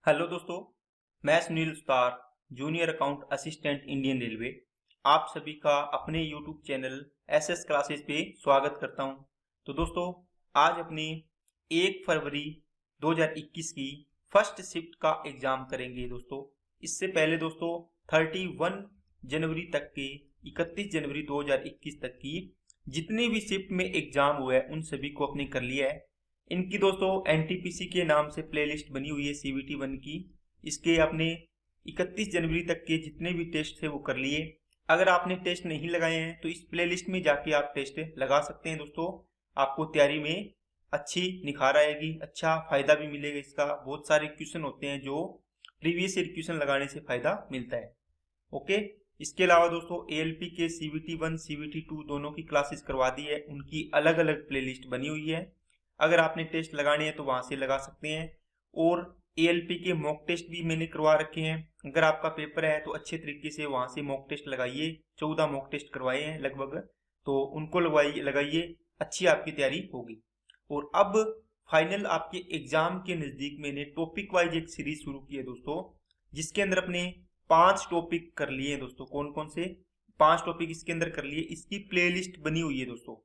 Hello दोस्तों, मैं Sunil Sutar, junior account assistant Indian railway, आप सभी का अपने यूट्यूब चैनल एसएस क्लासेस पे स्वागत करता हूं। तो दोस्तों, आज अपनी 1 फरवरी 2021 की फर्स्ट शिफ्ट का एग्जाम करेंगे दोस्तों। इससे पहले दोस्तों 31 जनवरी तक के 31 जनवरी 2021 तक की जितनी भी शिफ्ट में एग्जाम हुए हैं उन सभी को अपने कर लिया है। इनकी दोस्तों एनटीपीसी के नाम से प्लेलिस्ट बनी हुई है सीवीटी 1 की। इसके आपने 31 जनवरी तक के जितने भी टेस्ट थे वो कर लिए। अगर आपने टेस्ट नहीं लगाए हैं तो इस प्लेलिस्ट में जाके आप टेस्ट लगा सकते हैं दोस्तों। आपको तैयारी में अच्छी निखार आएगी, अच्छा फायदा भी मिलेगा। इसका बहुत सारे क्वेश्चन होते हैं जो प्रीवियस ईयर क्वेश्चन लगाने से फायदा मिलता है। ओके, इसके अलावा दोस्तों एएलपी के सीवीटी 1 सीवीटी 2 दोनों की क्लासेस करवा दी है, उनकी अलग अलग प्लेलिस्ट बनी हुई है। अगर आपने टेस्ट लगाने हैं तो वहां से लगा सकते हैं। और एएलपी के मॉक टेस्ट भी मैंने करवा रखे हैं। अगर आपका पेपर है तो अच्छे तरीके से वहां से मॉक टेस्ट लगाइए। 14 मॉक टेस्ट करवाए हैं लगभग, तो उनको लगाइए, अच्छी आपकी तैयारी होगी। और अब फाइनल आपके एग्जाम के नजदीक मैंने टॉपिक वाइज एक सीरीज शुरू की है दोस्तों, जिसके अंदर अपने 5 टॉपिक कर लिए हैं दोस्तों। कौन कौन से 5 टॉपिक इसके अंदर कर लिए, इसकी प्लेलिस्ट बनी हुई है दोस्तों।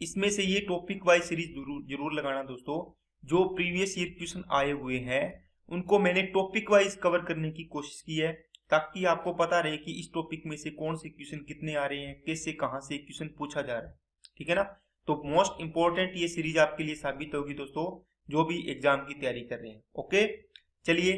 इसमें से ये टॉपिक वाइज सीरीज जरूर लगाना दोस्तों। जो प्रीवियस ईयर क्वेश्चन आए हुए हैं उनको मैंने टॉपिक वाइज कवर करने की कोशिश की है, ताकि आपको पता रहे कि इस टॉपिक में से कौन से क्वेश्चन कितने आ रहे हैं, कैसे कहां से क्वेश्चन पूछा जा रहा है। ठीक है ना। तो मोस्ट इंपॉर्टेंट ये सीरीज आपके लिए साबित होगी दोस्तों, जो भी एग्जाम की तैयारी कर रहे हैं। ओके, चलिए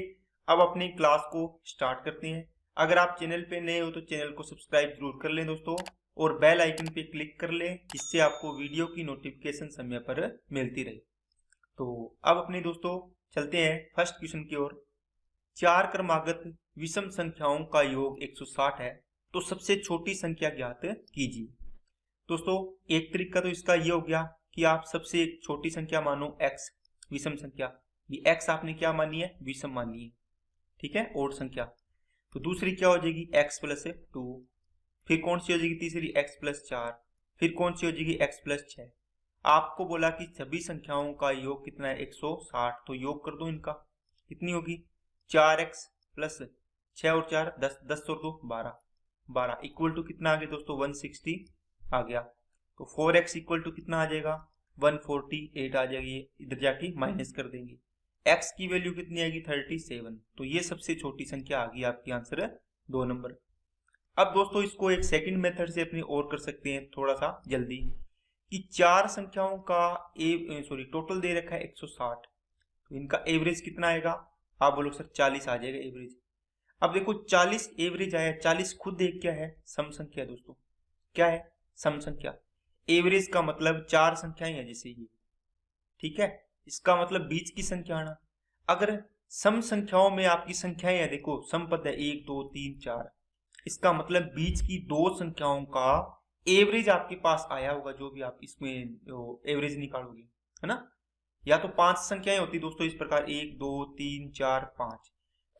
अब अपनी क्लास को स्टार्ट करते हैं। अगर आप चैनल पे नए हो तो चैनल को सब्सक्राइब जरूर कर लें दोस्तों, और बेल आइकन पे क्लिक कर लें, जिससे आपको वीडियो की नोटिफिकेशन समय पर मिलती रहे। तो अब अपने दोस्तों चलते हैं फर्स्ट क्वेश्चन की ओर। 4 क्रमागत विषम संख्याओं का योग 160 है, तो सबसे छोटी संख्या ज्ञात कीजिए। दोस्तों एक तरीका तो इसका ये हो गया कि आप सबसे छोटी संख्या मानो x, विषम संख्या। ये x आपने क्या मानी है, विषम मानी है, ठीक है, ओड संख्या। तो दूसरी क्या हो जाएगी, x प्लस 2। फिर कौन सी हो जाएगी तीसरी, x प्लस 4। फिर कौन सी हो जाएगी, x प्लस 6। आपको बोला कि सभी संख्याओं का योग कितना है, 160। तो योग कर दो इनका, कितनी होगी, 4x प्लस 6 और 4 10, 10 और 2 12, 12 इक्वल टू कितना आ गया दोस्तों, 160 आ गया। तो 4x इक्वल टू कितना आ जाएगा, 148 आ जाएगी। इधर जाके माइनस कर देंगे, x की वैल्यू कितनी आएगी, 37। तो ये सबसे छोटी संख्या आ गई आपकी, आंसर है 2 नंबर। अब दोस्तों इसको एक सेकंड मेथड से अपने और कर सकते हैं थोड़ा सा जल्दी, कि 4 संख्याओं का टोटल दे रखा है 160। तो इनका एवरेज कितना आएगा, आप बोलो सर 40 आ जाएगा एवरेज। अब देखो 40 एवरेज आया, 40 खुद एक क्या है, सम संख्या दोस्तों। क्या है, सम संख्या। एवरेज का मतलब 4 संख्याएं हैं जैसे ये, ठीक है, इसका मतलब बीच की संख्या आना। अगर सम संख्याओं में आपकी संख्याएं है, देखो सम पद है 1 2 3 4, इसका मतलब बीच की 2 संख्याओं का एवरेज आपके पास आया होगा, जो भी आप इसमें एवरेज निकालोगे, है ना। या तो 5 संख्याएं होती दोस्तों इस प्रकार, 1 2 3 4 5।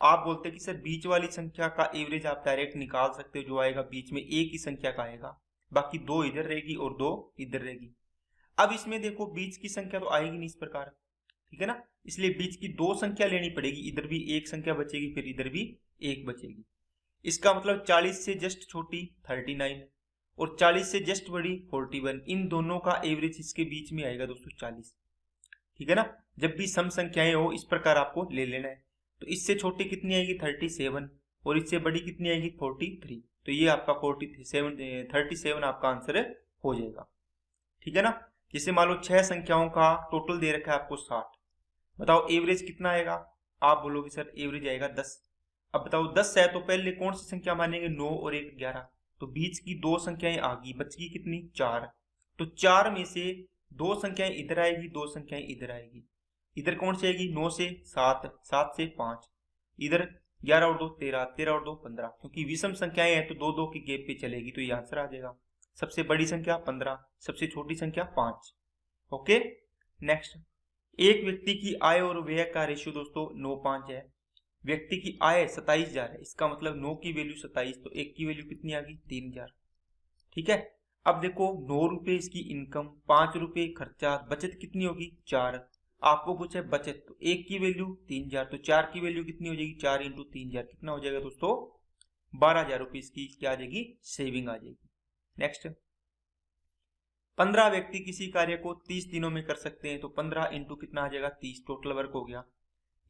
आप बोलते कि सर बीच वाली संख्या का एवरेज आप डायरेक्ट निकाल सकते हो, जो आएगा बीच में एक ही संख्या का आएगा, बाकी 2 इधर रहेगी और 2 इधर रहेगी। अब इसमें देखो बीच की संख्या तो आएगी नहीं इस प्रकार, ठीक है ना, इसलिए बीच की 2 संख्या लेनी पड़ेगी। इधर भी एक संख्या बचेगी, फिर इधर भी एक बचेगी। इसका मतलब 40 से जस्ट छोटी 39 और 40 से जस्ट बड़ी 41। इन दोनों का एवरेज इसके बीच में आएगा दोस्तों 40, ठीक है ना। जब भी सम संख्याएं हो इस प्रकार आपको ले लेना है। तो इससे छोटी कितनी आएगी 37, और इससे बड़ी कितनी आएगी 43। तो ये आपका 37 आपका आंसर हो जाएगा, ठीक है ना। जैसे मान लो 6 संख्याओं का टोटल दे रखा है आपको 60, बताओ एवरेज कितना आएगा, आप बोलोगे सर एवरेज आएगा 10। अब बताओ 10 है तो पहले कौन सी संख्या मानेंगे, 9 और 1 11। तो बीच की 2 संख्याएं आ गई, बच गई कितनी 4। तो 4 में से 2 संख्याएं इधर आएगी, 2 संख्याएं इधर आएगी। इधर कौन सी आएगी, 9 से 7, 7 से 5, इधर 11 और 2 13, 13 और 2 15। क्योंकि विषम संख्याएं हैं तो 2 2 के गैप पे चलेगी, तो ये आंसर आ जाएगा। सबसे बड़ी संख्या 15, सबसे छोटी संख्या 5। Okay, next. एक व्यक्ति की आय और व्यय का रेशियो दोस्तों 9:5 है। व्यक्ति की आय 27,000 है, इसका मतलब 9 की वैल्यू 27, तो 1 की वैल्यू कितनी आ गई 3,000, ठीक है। अब देखो 9 रुपए इसकी इनकम, 5 रुपए खर्चा, बचत कितनी होगी 4। आपको कुछ है बचत, तो 1 की वैल्यू 3000, तो 4 की वैल्यू कितनी हो जाएगी, 4 इंटू 3000 कितना हो जाएगा दोस्तों, 12,000 रुपीज की क्या आ जाएगी, सेविंग आ जाएगी। नेक्स्ट, 15 व्यक्ति किसी कार्य को 30 दिनों में कर सकते हैं, तो 15 इंटू कितना आ जाएगा, 30, टोटल वर्क हो गया।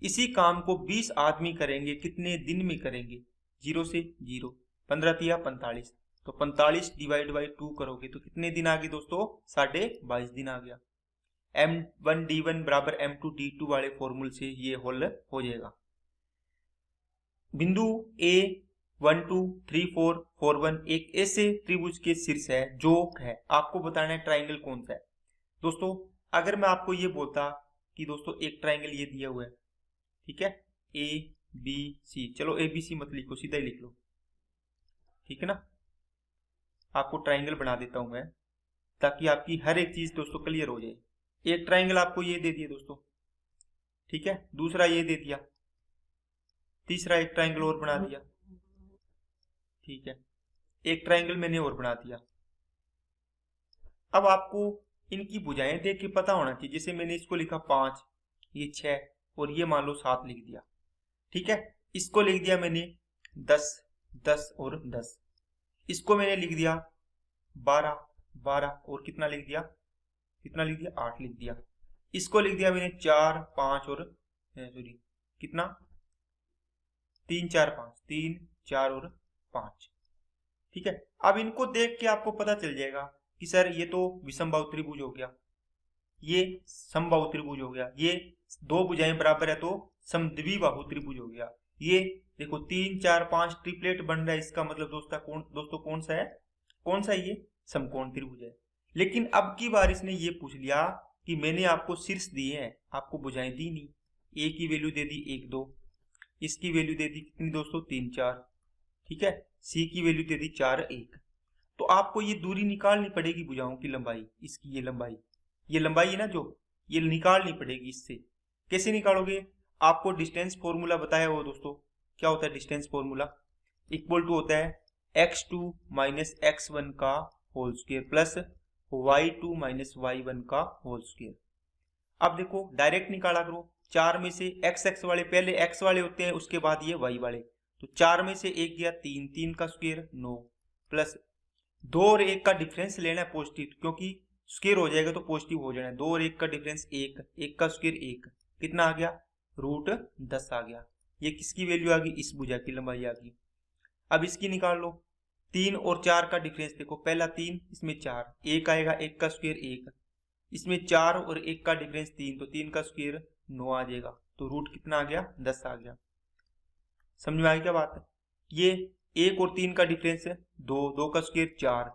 इसी काम को 20 आदमी करेंगे, कितने दिन में करेंगे, 0 से 0, 15 तिया 45, तो 45 डिवाइड बाई 2 करोगे तो कितने दिन आ गए दोस्तों, 22.5 दिन आ गया। M1D1 बराबर M2D2 वाले फॉर्मूले से ये हल हो जाएगा। बिंदु A 1 2 3 4 4 1 एक ऐसे त्रिभुज के शीर्ष है जो है, आपको बताना है ट्राइंगल कौन सा है। दोस्तों अगर मैं आपको ये बोलता कि दोस्तों एक ट्राइंगल ये दिया हुआ है, ठीक है, ABC, चलो ABC मत लिखो, सीधा ही लिख लो, ठीक है ना, आपको ट्राइंगल बना देता हूं मैं ताकि आपकी हर एक चीज दोस्तों क्लियर हो जाए। एक ट्राइंगल आपको ये दे दिया दोस्तों, ठीक है, दूसरा ये दे दिया, तीसरा एक ट्राइंगल और बना दिया, ठीक है, एक ट्राइंगल मैंने और बना दिया। अब आपको इनकी भुजाएं देख के पता होना चाहिए, जैसे मैंने इसको लिखा 5, ये 6 और ये मान लो 7 लिख दिया, ठीक है, इसको लिख दिया मैंने 10 10 और 10, इसको मैंने लिख दिया 12 12 और कितना लिख दिया, 8 लिख दिया, इसको लिख दिया मैंने 4 5 और सॉरी कितना 3 4 5, 3 4 और 5, ठीक है। अब इनको देख के आपको पता चल जाएगा कि सर ये तो विषमबाहु त्रिभुज हो गया, ये समबाहु त्रिभुज हो गया, ये दो भुजाएं बराबर है तो समद्विबाहु त्रिभुज हो गया। ये देखो 3 4 5 ट्रिपलेट बन रहा है, इसका मतलब दोस्तों कौन सा है, ये समकोण त्रिभुज है। लेकिन अब की बार इसने ये पूछ लिया कि मैंने आपको शीर्ष दिए हैं, आपको भुजाएं दी नहीं, ए की वैल्यू दे दी 1 2, इसकी वैल्यू दे दी कितनी दोस्तों 3 4, ठीक है, सी की वैल्यू दे दी 4 1, तो आपको ये दूरी निकालनी पड़ेगी भुजाओं की लंबाई, इसकी ये लंबाई है ना जो, ये निकालनी पड़ेगी। इससे कैसे निकालोगे, आपको डिस्टेंस फॉर्मूला बताया हो दोस्तों, क्या होता है डिस्टेंस फॉर्मूला, इक्वल टू होता है x2 माइनस x1 का whole square plus y2 minus y1 का होल स्क्वायर। अब देखो डायरेक्ट निकाला करो, 4 में से x वाले पहले x वाले होते हैं, उसके बाद ये y वाले, तो 4 में से 1 गया 3, 3 का स्क्वायर 9 प्लस 2 और 1 का डिफरेंस लेना है पॉजिटिव, क्योंकि स्क्वायर हो जाएगा तो पॉजिटिव हो जाना है, 2 और 1 का डिफरेंस 1, 1 का स्क्वायर 1, कितना आ गया √10 आ गया। ये किसकी वैल्यू आ गई, इस भुजा की लंबाई आ गई। अब इसकी निकाल लो, 3 और 4 का डिफरेंस देखो, पहला 3 इसमें 4, 1 आएगा, 1 का स्क्वायर 1, इसमें 4 और 1 का डिफरेंस 3, तो 3 का स्क्वायर 9 आ जाएगा, तो रूट कितना आ गया 10 आ गया। समझ में आ गई क्या बात है। ये 1 और 3 का डिफरेंस है 2, 2 का स्क्वायर 4,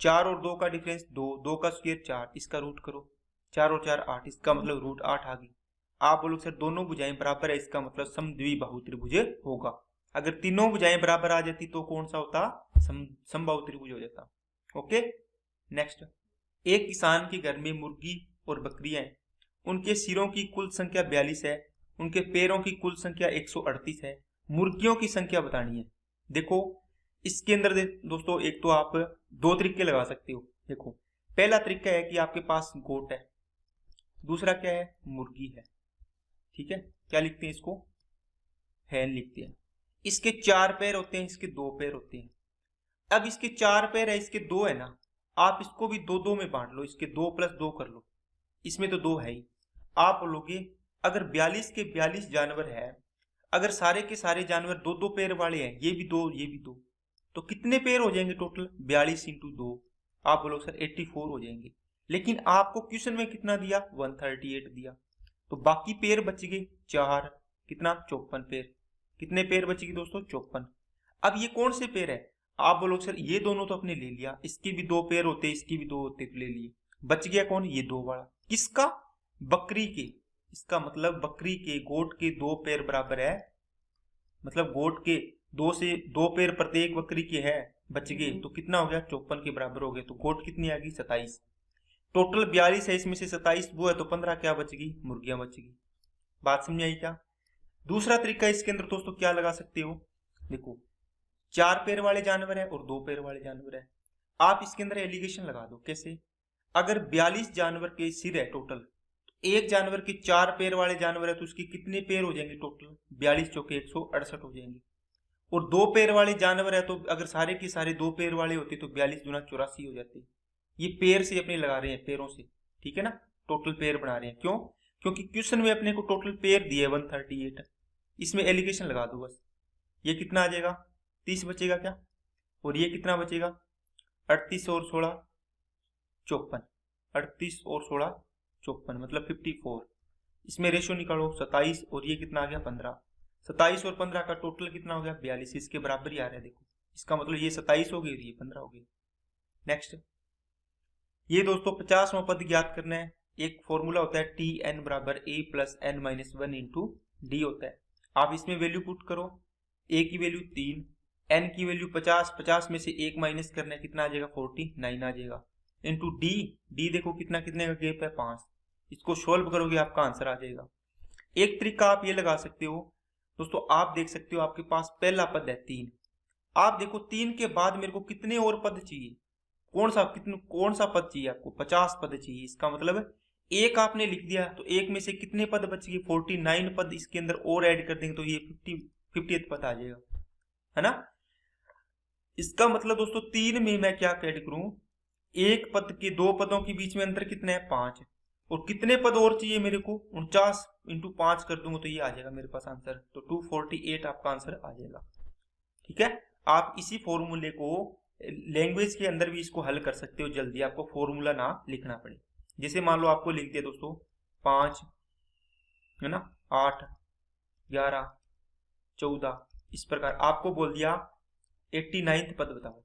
4 और 2 का डिफरेंस 2, 2 का स्क्वायर 4, इसका रूट करो, 4 और 4 8, इसका मतलब √8 आ गई। आप बोलो सर दोनों भुजाएं बराबर है, इसका मतलब समद्विबाहु त्रिभुज होगा। अगर तीनों भुजाएं बराबर आ जाती तो कौन सा होता, समबाहु त्रिभुज हो जाता। ओके नेक्स्ट, एक किसान के घर में मुर्गी और बकरियां हैं, उनके सिरों की कुल संख्या 42 है, उनके पैरों की कुल संख्या 138 है, मुर्गियों की संख्या बतानी है। देखो इसके अंदर दोस्तों एक तो आप 2 तरीके लगा सकते हो। देखो पहला तरीका है कि आपके पास गोट है, दूसरा क्या है मुर्गी है, ठीक है, क्या लिखते हैं इसको, हैन लिखते हैं। इसके 4 पैर होते हैं, इसके 2 पैर होते हैं। अब इसके 4 पैर है, इसके 2 है ना, आप इसको भी 2 2 में बांट लो, इसके 2 + 2 कर लो, इसमें तो 2 है ही। आप बोलोगे अगर 42 के 42 जानवर है, अगर सारे के सारे जानवर 2 2 पैर वाले हैं, ये भी 2 ये भी 2, तो कितने पैर हो जाएंगे टोटल, 42 × 2, आप बोलो सर 84 हो जाएंगे। लेकिन आपको क्वेश्चन में कितना दिया, 138 दिया, तो बाकी पैर बच गए 4, कितना 54 पैर, कितने पैर बच गए दोस्तों 54। अब ये कौन से पैर है, आप बोलो सर ये दोनों तो अपने ले लिया, इसके भी 2 पैर होते, इसकी भी 2 होते तो ले लिए, बच गया कौन, ये 2 वाला, किसका, बकरी के। इसका मतलब बकरी के, गोट के 2 पैर बराबर है, मतलब गोट के 2 पैर प्रत्येक बकरी के है, बच गए तो कितना हो गया 54 के बराबर हो गए, तो गोट कितनी आ गई 27। टोटल 42 है, इसमें से 27 वो है, तो 15 क्या बच गई, मुर्गियां बच गई। बात समझ आई क्या। दूसरा तरीका इसके अंदर दोस्तों क्या लगा सकते हो, देखो 4 पैर वाले जानवर है और 2 पैर वाले जानवर है, आप इसके अंदर एलिगेशन लगा दो। कैसे, अगर 42 जानवर के सिर है टोटल, तो एक जानवर के 4 पैर वाले जानवर है तो उसके कितने पैर हो जाएंगे टोटल? 42 चौके 168 हो जाएंगे। और 2 पैर वाले जानवर है तो अगर सारे के सारे 2 पैर वाले होते तो 42 दूना 84 हो जाते। ये पैर से अपने लगा रहे हैं, पैरों से, ठीक है ना, टोटल पैर बना रहे हैं। क्यों? क्योंकि क्वेश्चन में अपने को टोटल पैर दिए 138, इसमें एलिगेशन लगा दो बस। ये कितना आ जाएगा? 30 बचेगा क्या? और ये कितना बचेगा? 38 और 16 54, 38 और 16 54 मतलब 54। इसमें रेशियो निकालो 27 और ये कितना आ गया 15। 27 और 15 का टोटल कितना हो गया? 42। इसके बराबर ही आ रहा है देखो, इसका मतलब ये 27 हो गई और ये 15 हो गई। नेक्स्ट, ये दोस्तों 50वां पद ज्ञात करना है। एक फॉर्मूला होता है टी एन बराबर a plus n minus 1 into d होता है। आप इसमें वैल्यू पुट करो, ए की वैल्यू 3, एन की वैल्यू 50, 50 में से 1 माइनस करना है, कितना आ जाएगा? 49 आ जाएगा। इंटू डी, डी देखो कितना कितने का गैप है? 5। इसको सोल्व करोगे आपका आंसर आ जाएगा। एक तरीका आप ये लगा सकते हो दोस्तों, आप देख सकते हो आपके पास पहला पद है 3। आप देखो 3 के बाद मेरे को कितने और पद चाहिए? कौन सा पद चाहिए आपको? 50 पद चाहिए। इसका मतलब एक आपने लिख दिया तो एक में से कितने पद बच गए? 49 पद इसके अंदर और ऐड कर देंगे तो ये 50th पद आ जाएगा, है ना। इसका मतलब दोस्तों 3 में मैं क्या ऐड करूं? एक पद के 2 पदों के बीच में अंतर कितना है? 5। और कितने पद और चाहिए मेरे को? 49 इंटू 5 कर दूंगा तो ये आ जाएगा मेरे पास आंसर। तो 248 आपका आंसर आ जाएगा, ठीक है। आप इसी फॉर्मूले को लैंग्वेज के अंदर भी इसको हल कर सकते हो जल्दी, आपको फॉर्मूला ना लिखना पड़े। जैसे मान लो आपको लिख दिया दोस्तों 5, है ना, 8, 11, 14, इस प्रकार आपको बोल दिया 89 पद बताओ,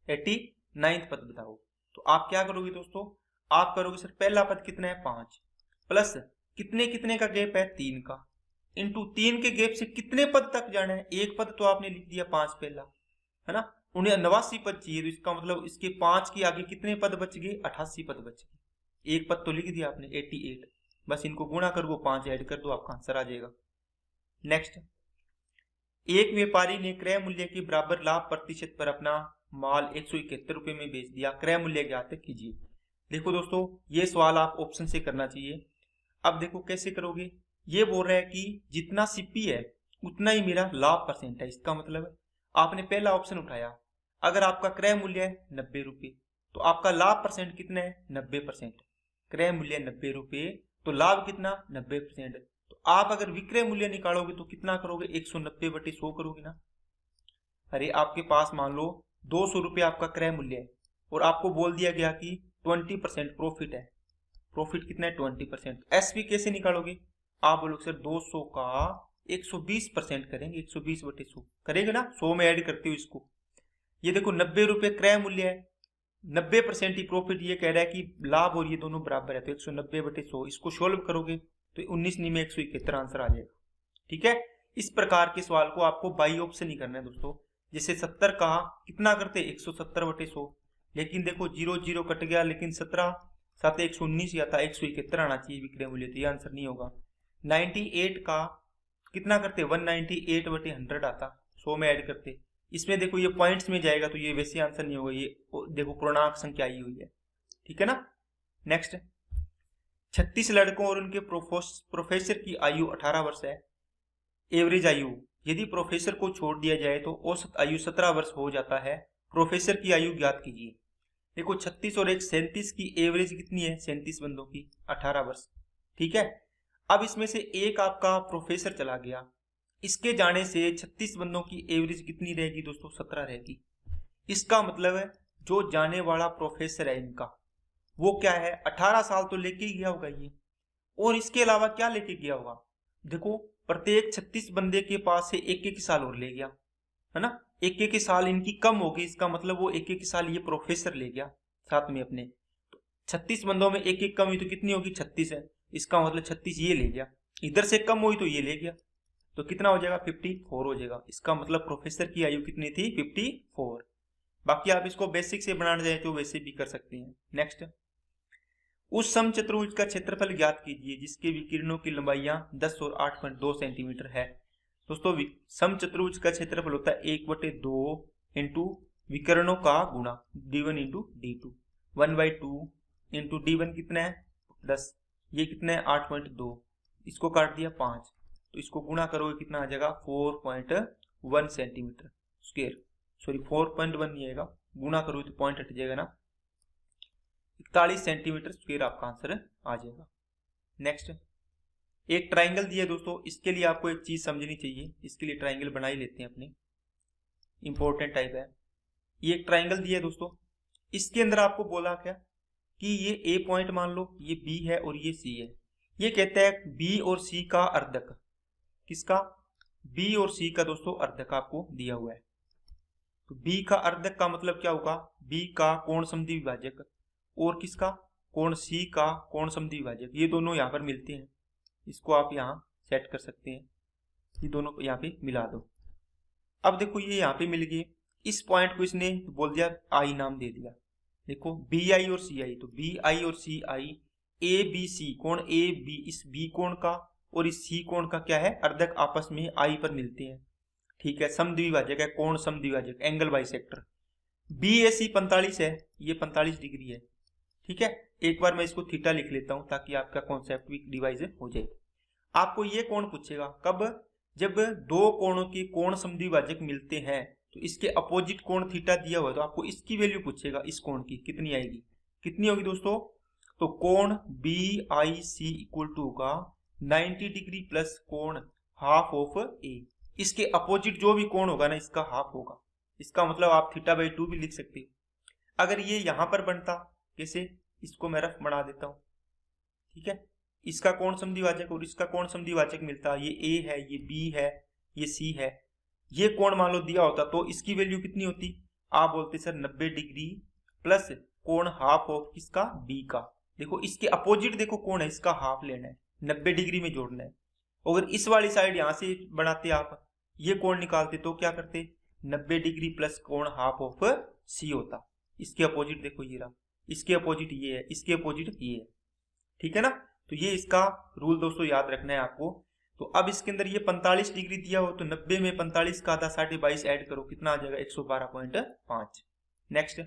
89 पद बताओ। तो आप क्या करोगे दोस्तों? आप करोगे सर पहला पद कितना है? 5 प्लस कितने कितने का गैप है? 3 का, इंटू 3 के गैप से कितने पद तक जाना है? एक पद तो आपने लिख दिया 5 पहला, है ना। उन्हें 89 पद चाहिए तो इसका मतलब इसके 5 के आगे कितने पद बच गए? 88 पद बच गए। एक पद तो लिख दिया आपने 88, बस इनको गुणा कर वो 5 ऐड कर दो, आपका आंसर आ जाएगा। नेक्स्ट, एक व्यापारी ने क्रय मूल्य के बराबर लाभ प्रतिशत पर अपना माल 171 रुपए में बेच दिया, क्रय मूल्य ज्ञात कीजिए। देखो दोस्तों ये सवाल आप ऑप्शन से करना चाहिए। अब देखो कैसे करोगे? ये बोल रहा है कि जितना सीपी है उतना ही मेरा लाभ परसेंट है। इसका मतलब आपने पहला ऑप्शन उठाया, अगर आपका क्रय मूल्य है 90 रुपये तो आपका लाभ परसेंट कितना है? 90%। क्रय मूल्य 90 रुपये तो लाभ कितना? 90%। तो आप अगर विक्रय मूल्य निकालोगे तो कितना करोगे? 190/100 करोगे ना। अरे आपके पास मान लो 200 रुपये आपका क्रय मूल्य है और आपको बोल दिया गया कि 20% प्रॉफिट है। प्रॉफिट कितना है? 20%। एसपी कैसे निकालोगे? आप बोलोगे सर 200 का 120% करेंगे, 120/100 करेंगे ना, 100 में ऐड करते हो इसको। ये देखो 90 रुपये क्रय मूल्य है, 90% ही प्रॉफिट, ये कह रहा है कि लाभ और ये दोनों बराबर है तो 190/100। इसको सोल्व करोगे तो 19 में 171 आंसर आ जाएगा, ठीक है। इस प्रकार के सवाल को आपको बाई ऑप्शन ही करना है दोस्तों। जैसे 70 का कितना करते? 170/100, लेकिन देखो 0 0 कट गया, लेकिन 17 7 119 या था, 171 आना चाहिए विक्रय मूल्य, तो ये आंसर नहीं होगा। 98 का कितना करते? 198/100 आता, 100 में ऐड करते। इसमें देखो ये पॉइंट्स में जाएगा तो ये वैसे आंसर नहीं होगा, ये देखो पूर्णांक संख्या आई हुई है, ठीक है ना। नेक्स्ट, 36 लड़कों और उनके प्रोफेसर की आयु 18 वर्ष है। एवरेज आयु, यदि प्रोफेसर को छोड़ दिया जाए तो औसत आयु 17 वर्ष हो जाता है। प्रोफेसर की आयु ज्ञात कीजिए। देखो 36 और 37 की एवरेज कितनी है? 37 बंदों की 18 वर्ष, ठीक है। अब इसमें से एक आपका प्रोफेसर चला गया, इसके जाने से 36 बंदों की एवरेज कितनी रहेगी दोस्तों? 17 रहेगी। इसका मतलब है जो जाने वाला प्रोफेसर है इनका वो क्या है? 18 साल तो लेके ही गया होगा ये, और इसके अलावा क्या लेके गया होगा? देखो प्रत्येक 36 बंदे के पास से एक एक साल और ले गया, है ना। एक एक साल इनकी कम होगी, इसका मतलब वो एक एक साल ये प्रोफेसर ले गया साथ में अपने। तो 36 बंदों में एक एक कम हुई तो कितनी होगी? 36 है, इसका मतलब 36 ये ले गया, इधर से कम हुई तो ये ले गया, तो कितना हो जाएगा? 54 हो जाएगा। इसका मतलब प्रोफेसर की आयु कितनी थी? 54। बाकी आप इसको बेसिक से बनाना चाहे तो वैसे भी कर सकते हैं। नेक्स्ट, उस समचतुर्भुज का क्षेत्रफल ज्ञात कीजिए जिसके विकिरणों की लंबाइयां 10 और 8.2 सेंटीमीटर है। दोस्तों समचतुर्भुज का क्षेत्रफल होता है 1/2 इंटू विकर्णों का गुणा d1 into d2, 1/2 into d1 कितना है? 10 ये कितना है 8.2, इसको काट दिया 5, तो इसको गुणा करोगे कितना आ जाएगा 4.1 सेंटीमीटर स्क्वायर, सॉरी 4.1 नहीं आएगा, गुणा करोगे तो पॉइंट हट जाएगा ना, 41 सेंटीमीटर स्क्वायर आपका आंसर आ जाएगा। नेक्स्ट, एक ट्राइंगल दिया है दोस्तों, इसके लिए आपको एक चीज समझनी चाहिए, इसके लिए ट्राइंगल बना ही लेते हैं अपने, इंपॉर्टेंट टाइप है। ये एक ट्राइंगल दिया है दोस्तों, इसके अंदर आपको बोला क्या कि ये ए पॉइंट मान लो, ये बी है और ये सी है। ये कहता है बी और सी का अर्धक, किसका, बी और सी का दोस्तों अर्धक आपको दिया हुआ है। तो बी का अर्धक का मतलब क्या होगा, बी का कोण समद्वि विभाजक और किसका, कोण सी का कोण समद्वि विभाजक, ये दोनों यहाँ पर मिलते हैं, इसको आप यहाँ सेट कर सकते हैं, ये दोनों यहाँ पे मिला दो। अब देखो ये यहाँ पे मिल गए, इस पॉइंट को इसने बोल दिया आई नाम दे दिया, देखो बी आई और सी आई, तो बी आई और सी आई, ए बी सी कोण ए बी, इस बी कोण का और इस सी कोण का क्या है अर्धक आपस में आई पर मिलते हैं, ठीक है, समद्विभाजक है, कोण समद्विभाजक, एंगल बाइसेक्टर। बी ए सी 45 है, ये 45 डिग्री है, ठीक है। एक बार मैं इसको थीटा लिख लेता हूं ताकि आपका कॉन्सेप्ट भी डिवाइज हो जाए। आपको ये कोण पूछेगा कब, जब दो कोणों के कोण समद्विभाजक मिलते हैं, तो इसके अपोजिट कोण थीटा दिया हुआ है, तो आपको इसकी वैल्यू पूछेगा, इस कोण की कितनी आएगी, कितनी होगी दोस्तों, तो कोण B I C equal to होगा 90 डिग्री प्लस कोण हाफ ऑफ ए। इसके अपोजिट जो भी कोण होगा ना, इसका हाफ होगा, इसका मतलब आप थीटा बाई 2 भी लिख सकते हो। अगर ये यहां पर बनता, कैसे, इसको मैं रफ बना देता हूं, ठीक है, इसका कोण समद्विभाजक और इसका कोण समद्विभाजक मिलता, ये ए है, ये बी है, ये सी है, ये कोण मान लो दिया होता, तो इसकी वैल्यू कितनी होती, आप बोलते सर 90 डिग्री प्लस कोण हाफ ऑफ किसका, बी का। देखो इसके अपोजिट देखो कोण है, इसका हाफ लेना है, 90 डिग्री में जोड़ना है। अगर इस वाली साइड यहां से बनाते आप, ये कोण निकालते, तो क्या करते, 90 डिग्री प्लस कोण हाफ ऑफ सी होता। इसके अपोजिट देखो ये रहा, इसके अपोजिट ये है, इसके अपोजिट ये है, ठीक है ना। तो ये इसका रूल दोस्तों याद रखना है आपको। तो अब इसके अंदर ये 45 डिग्री दिया हो, तो 90 में 45 का आधा 22.5 ऐड करो, कितना आ जाएगा 112.5। नेक्स्ट,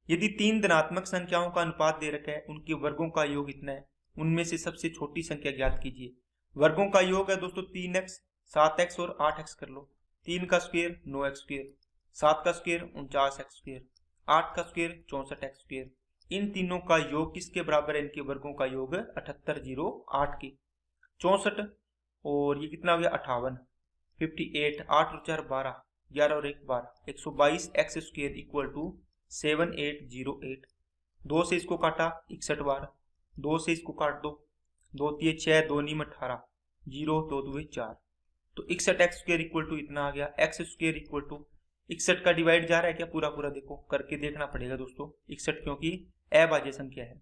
यदि 3 धनात्मक संख्याओं का अनुपात दे रखा है, उनके वर्गों का योग इतना है, उनमें से सबसे छोटी संख्या ज्ञात कीजिए। वर्गों का योग है दोस्तों 3x, 7x और 8x कर लो। 3 का स्क्वायर 9x स्क्वायर, 7 का स्क्वायर 49x स्क्वायर, 8 का स्क्वायर 64x स्क्वायर। इन तीनों का योग किसके बराबर है, इनके वर्गों का योग 7808 के, 64 और ये कितना हो गया 58, 58, 8 और 4 12, 11 और 1 12, 122 एक्स स्क्वायर इक्वल टू 7808। 2 से इसको काटा 61 बार, 2 से इसको काट दो, 2 3 6, 2 9 18, 0 2 2 4, तो 61 एक्स स्क्वायर इक्वल टू इतना आ गया। एक्स स्क्वायर इक्वल टू 61 का डिवाइड जा रहा है क्या पूरा पूरा, देखो करके देखना पड़ेगा दोस्तों 61, क्योंकि अभाज्य संख्या है,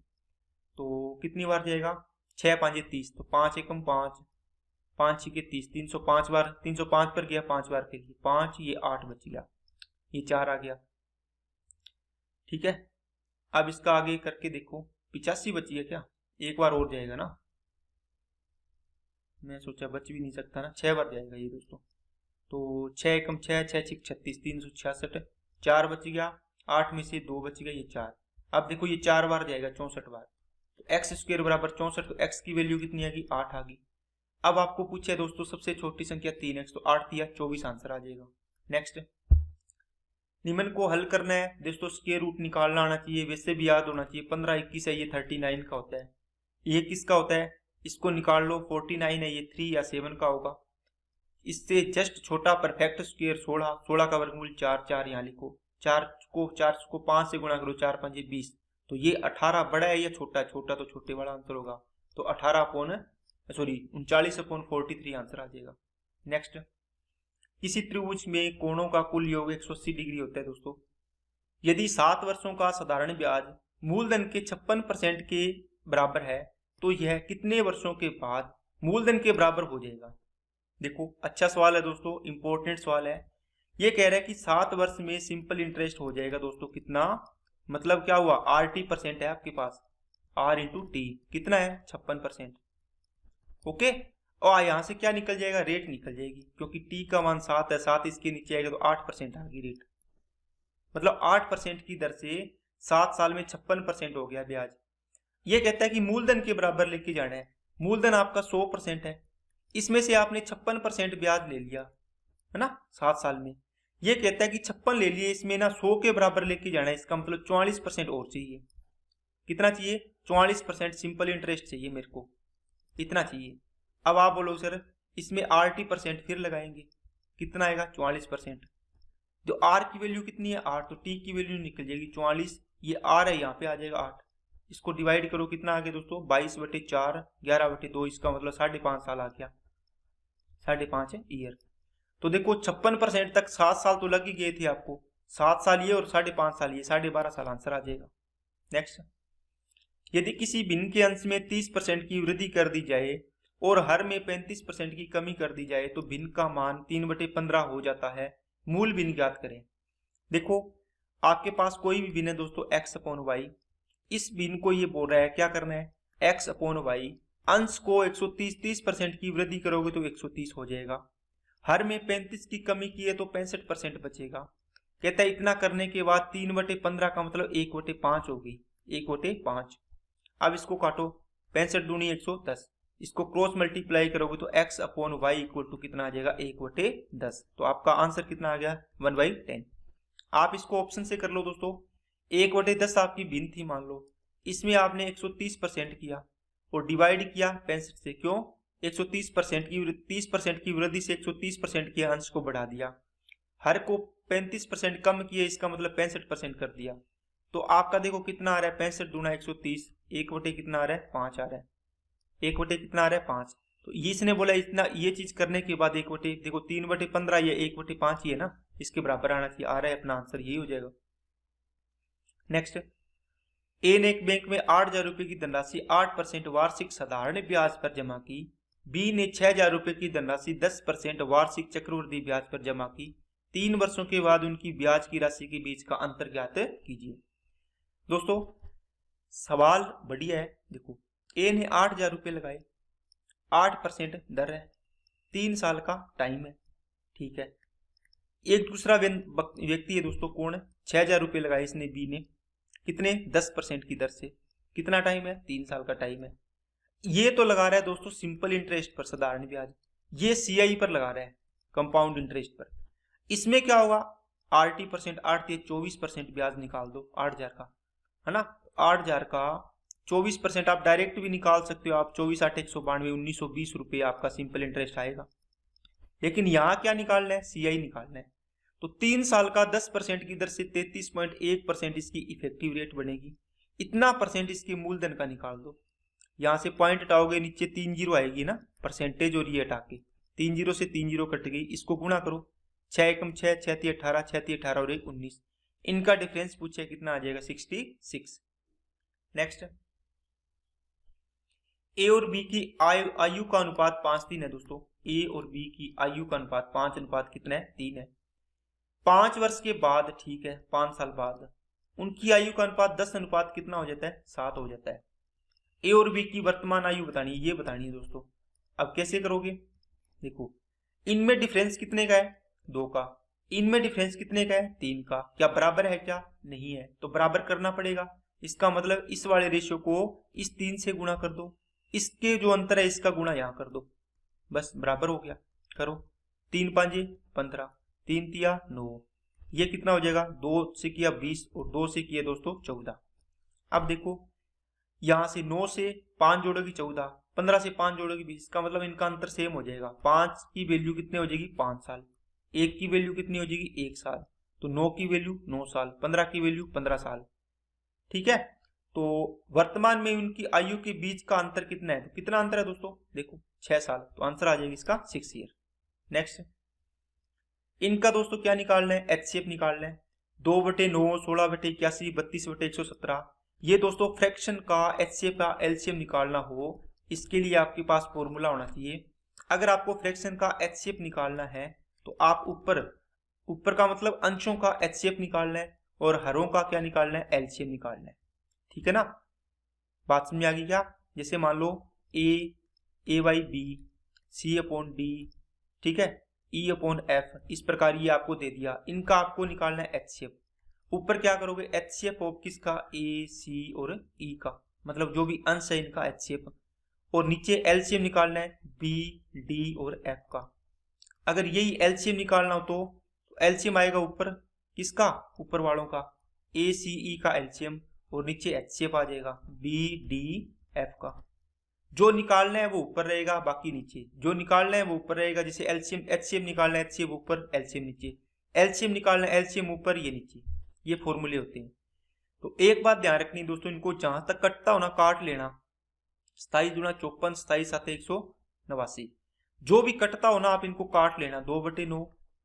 तो कितनी बार जाएगा 6 5 30, तो 5 एकम 5, 5 6 30, 305 बार, 305 पर गया 5 बार के लिए 5, ये 8 बच गया, ये 4 आ गया, ठीक है। अब इसका आगे करके देखो 85 बची है क्या, एक बार और जाएगा ना, मैं सोचा बच भी नहीं सकता ना, 6 बार जाएगा ये दोस्तों, तो 6 एकम 6, 6 6 36, 366, 4 बच गया, 8 में से 2 बच गया, ये 4। अब देखो ये 4 बार जाएगा 64 बार, तो एक्स स्क्वायर बराबर 64, तो एक्स की वैल्यू कितनी आ गई 8 आ गई। अब आपको पूछे दोस्तों सबसे छोटी संख्या 3x, तो 8 दिया 24 आंसर आ जाएगा। नेक्स्ट, निम्न को हल करना है दोस्तों, स्क्वायर रूट निकालना आना चाहिए, वैसे भी याद होना चाहिए। 15 21 है, ये 39 का होता है, ये किसका होता है, इसको निकाल लो, 49 है, ये 3 या 7 का होगा। इससे जस्ट छोटा परफेक्ट स्क्वायर 16, 16 का वर्गमूल 4, 4 यहाँ लिखो, 4 को 5 से गुणा करो, 4 5 20, तो ये 18 बड़ा है या छोटा, छोटा तो छोटे वाला आंसर होगा, तो 39/43 आंसर आ जाएगा। नेक्स्ट, किसी त्रिभुज में कोणों का कुल योग 180 डिग्री होता है दोस्तों। यदि 7 वर्षों का साधारण ब्याज मूलधन के 56% के बराबर है, तो यह कितने वर्षों के बाद मूलधन के बराबर हो जाएगा। देखो अच्छा सवाल है दोस्तों, इंपॉर्टेंट सवाल है। ये कह रहा है कि 7 वर्ष में सिंपल इंटरेस्ट हो जाएगा दोस्तों, कितना, मतलब क्या हुआ, RT% है आपके पास, R इंटू टी कितना है 56%, ओके। और यहाँ से क्या निकल जाएगा, रेट निकल जाएगी, क्योंकि टी का मान 7 है, 7 इसके नीचे आएगा तो 8% आ गई रेट, मतलब 8% की दर से 7 साल में 56% हो गया ब्याज। ये कहता है कि मूलधन के बराबर लेके जाना है। मूलधन आपका 100% है, इसमें से आपने 56% ब्याज ले लिया है ना 7 साल में। ये कहता है कि 56 ले लिए, इसमें ना 100 के बराबर लेके जाना है, इसका मतलब 44% और चाहिए। कितना चाहिए? 44% सिंपल इंटरेस्ट चाहिए मेरे को, इतना चाहिए। अब आप बोलो सर इसमें RT% फिर लगाएंगे, कितना आएगा? 44%। जो R की वैल्यू कितनी है? 8, तो T की वैल्यू निकल जाएगी 44, ये R है, यहाँ पे आ जाएगा 8। इसको डिवाइड करो, कितना आ गया दोस्तों? 22/4, 11/2, इसका मतलब 5.5 साल आ गया, 5.5 ईयर। तो देखो 56% तक 7 साल तो लग ही गए थे आपको, 7 साल ये और 5.5 साल ये, 12.5 साल आंसर आ जाएगा। नेक्स्ट, यदि किसी भिन्न के अंश में 30% की वृद्धि कर दी जाए और हर में 35% की कमी कर दी जाए तो भिन्न का मान 3/15 हो जाता है। मूल भिन्न ज्ञात करें। देखो आपके पास कोई भी भिन्न है दोस्तों, x/y, इस भिन्न को ये बोल रहा है क्या करना है? x/y, अंश को 130% की वृद्धि करोगे तो 130 हो जाएगा, हर में 35 की कमी की है तो 65% बचेगा। कहता है इतना करने के बाद 3/15 का मतलब 1/5 होगी, 1/5। अब इसको काटो, 65 दूनी 110, इसको क्रॉस मल्टीप्लाई करोगे तो x/y इक्वल टू कितना आ जाएगा? 1/10। तो आपका आंसर कितना आ गया? 1/10। आप इसको ऑप्शन से कर लो दोस्तों। 1/10 आपकी भिन्न थी मान लो, इसमें आपने 130% किया और डिवाइड किया 65 से। क्यों? 30% की वृद्धि से 130% के अंश को बढ़ा दिया, हर को 35% कम किया, इसका मतलब 65% कर दिया। तो आपका देखो कितना आ रहा है? 65 दूना 130, 1/, कितना आ रहा है? 5 आ रहा है, 1/, कितना आ रहा है? 5। तो ये इसने बोला इतना, ये चीज करने के बाद 1/, देखो 3/15 ये 1/5 ही है ना, इसके बराबर आना चाहिए, आ रहा है, अपना आंसर यही हो जाएगा। नेक्स्ट, ए ने एक बैंक में 8,000 रुपए की धनराशि 8% वार्षिक साधारण ब्याज पर जमा की। बी ने 6,000 रुपए की धनराशि 10% वार्षिक चक्रवृद्धि ब्याज पर जमा की। 3 वर्षों के बाद उनकी ब्याज की राशि के बीच का अंतर ज्ञात कीजिए। दोस्तों सवाल बढ़िया है। देखो ए ने 8,000 रुपए लगाए, 8% दर है, 3 साल का टाइम है, ठीक है। एक दूसरा व्यक्ति है दोस्तों, कौन है? 6,000 रुपए लगाए इसने, बी ने, कितने? 10% की दर से। कितना टाइम है? 3 साल का टाइम है। ये तो लगा रहा है दोस्तों सिंपल इंटरेस्ट पर, साधारण ब्याज। ये CI पर लगा रहा है, कंपाउंड इंटरेस्ट पर। इसमें क्या होगा? RT%, 8 24% ब्याज निकाल दो 8,000 का, है ना। 8,000 का 24% आप डायरेक्ट भी निकाल सकते हो आप, 24 8 192, 1920 रुपये आपका सिंपल इंटरेस्ट आएगा। लेकिन यहाँ क्या निकालना है? CI निकालना है। तो 3 साल का 10% की दर से 33.1% इसकी इफेक्टिव रेट बनेगी। इतना परसेंट इसके मूलधन का निकाल दो। यहाँ से पॉइंट हटाओगे, नीचे 3 जीरो आएगी ना, परसेंटेज, और ये हटा के 3 जीरो से 3 जीरो कट गई, इसको गुणा करो। 6 एकम 6, 6 × 18, 6 × 18 और 1 19, इनका डिफरेंस पूछे कितना आ जाएगा? 66। नेक्स्ट, ए और बी की आयु का अनुपात 5:3 है दोस्तों। ए और बी की आयु का अनुपात 5 अनुपात कितना है? 3 है। 5 वर्ष के बाद, ठीक है, 5 साल बाद उनकी आयु का अनुपात 10 अनुपात कितना हो जाता है? 7 हो जाता है। ए और बी की वर्तमान आयु बतानी है, ये बतानी है दोस्तों। अब कैसे करोगे? देखो इनमें डिफरेंस कितने का है? 2 का। इनमें डिफरेंस कितने का है? 3 का। क्या बराबर है? क्या नहीं है, तो बराबर करना पड़ेगा। इसका मतलब इस वाले रेशियो को इस 3 से गुणा कर दो, इसके जो अंतर है इसका गुणा यहाँ कर दो, बस बराबर हो गया। करो, 3 5 15, 3 3 9, ये कितना हो जाएगा? 2 से किया 20 और 2 से किया दोस्तों 14। अब देखो यहां से 9 से 5 जोड़ोगी 14, 15 से 5 जोड़ोगी 20, का मतलब इनका अंतर सेम हो जाएगा। 5 की वैल्यू कितनी हो जाएगी? 5 साल। 1 की वैल्यू कितनी हो जाएगी? 1 साल। तो 9 की वैल्यू 9 साल, 15 की वैल्यू 15 साल, ठीक है। तो वर्तमान में उनकी आयु के बीच का अंतर कितना है? तो कितना अंतर है दोस्तों? देखो 6 साल, तो आंसर आ जाएगा इसका 6 ईयर। नेक्स्ट, इनका दोस्तों क्या निकालना है? HCF निकालना है। 2/9, 16/81, 32/117। ये दोस्तों फ्रैक्शन का HCF का LCM निकालना हो, इसके लिए आपके पास फॉर्मूला होना चाहिए। अगर आपको फ्रैक्शन का HCF निकालना है तो आप ऊपर का मतलब अंशों का HCF निकालना है और हरों का क्या निकालना है? LCM निकालना है, ठीक है ना। बात समझ आ गई क्या? जैसे मान लो A/B, C/D, ठीक है, E/F, इस प्रकार ये आपको दे दिया। इनका आपको निकालना है HCF। ऊपर क्या करोगे? HCF ऑफ किसका? A, C और E का, मतलब जो भी अंश है इनका HCF, और नीचे LCM निकालना है B, D और F का। अगर यही LCM निकालना हो तो LCM आएगा ऊपर किसका, ऊपर वालों का, ACE का LCM, और नीचे HCF आ जाएगा BDF का। जो निकालना है वो ऊपर रहेगा, बाकी नीचे। जो निकालना है वो ऊपर रहेगा, जैसे LCM HCF निकालना है, HCF ऊपर LCM नीचे, LCM निकालना है LCM ऊपर ये नीचे, ये फॉर्मूले होते हैं। तो एक बात ध्यान रखनी दोस्तों, इनको जहां तक कटता हो ना काट लेना। 27 दूना 54, 27 सात 189, जो भी कटता हो ना आप इनको काट लेना। 2/9,